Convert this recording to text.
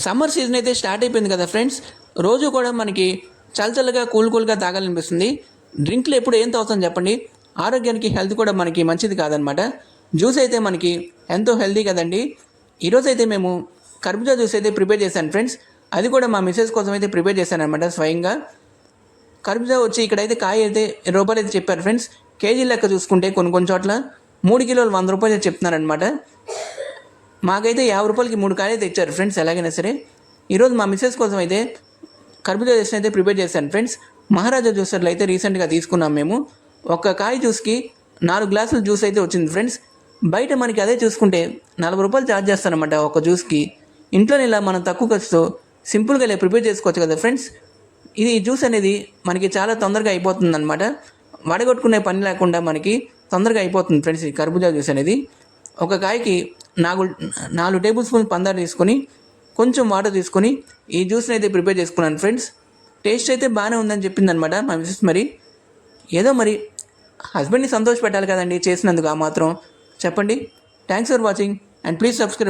Summer season అయితే start అయిపోయింది కదా ఫ్రెండ్స్. రోజు కూడా మనకి చల్లచల్లగా కూల్గా తాగాలనిపిస్తుంది. డ్రింక్లు ఎప్పుడు ఏం తాగుతాం చెప్పండి. ఆరోగ్యానికి హెల్త్ కూడా మనకి మంచిది కాదనమాట. జ్యూస్ అయితే మనకి ఎంతో హెల్తీ కదండి. ఈరోజు అయితే మేము కర్బూజా జ్యూస్ అయితే ప్రిపేర్ చేశాను ఫ్రెండ్స్. అది కూడా మా మిసెస్ కోసం అయితే ప్రిపేర్ చేశాను అనమాట స్వయంగా. కర్బూజా వచ్చి ఇక్కడైతే కాయ అయితే రూపాయలు అయితే చెప్పారు ఫ్రెండ్స్. కేజీ లెక్క చూసుకుంటే కొన్ని చోట్ల 3 కిలోలు 100 రూపాయలు అయితే చెప్తున్నారనమాట. మాకైతే 50 రూపాయలకి 3 కాయలు అయితే ఇచ్చారు ఫ్రెండ్స్. ఎలాగైనా సరే ఈరోజు మా మిసెస్ కోసం అయితే కర్బూజా జ్యూస్ని అయితే ప్రిపేర్ చేశాను ఫ్రెండ్స్. మహారాజా జ్యూసర్లు అయితే రీసెంట్గా తీసుకున్నాం మేము. ఒక్క కాయ జ్యూస్కి 4 గ్లాసుల జ్యూస్ అయితే వచ్చింది ఫ్రెండ్స్. బయట మనకి అదే చూసుకుంటే 40 రూపాయలు ఛార్జ్ చేస్తారనమాట ఒక జ్యూస్కి. ఇంట్లోనే ఇలా మనం తక్కువ ఖర్చుతో సింపుల్గా ఇలా ప్రిపేర్ చేసుకోవచ్చు కదా ఫ్రెండ్స్. ఇది జ్యూస్ అనేది మనకి చాలా తొందరగా అయిపోతుంది అనమాట. వడగొట్టుకునే పని లేకుండా మనకి తొందరగా అయిపోతుంది ఫ్రెండ్స్ ఈ కర్బూజా జ్యూస్ అనేది. ఒక కాయకి 4 టేబుల్ స్పూన్ పందారు తీసుకొని కొంచెం వాటర్ తీసుకొని ఈ జ్యూస్ని అయితే ప్రిపేర్ చేసుకున్నాను ఫ్రెండ్స్. టేస్ట్ అయితే బాగానే ఉందని చెప్పిందనమాట మా మిసెస్. మరి ఏదో మరి హస్బెండ్ని సంతోష పెట్టాలి కదండి చేసినందుకు ఆ మాత్రం. చెప్పండి. Thanks for watching and please subscribe.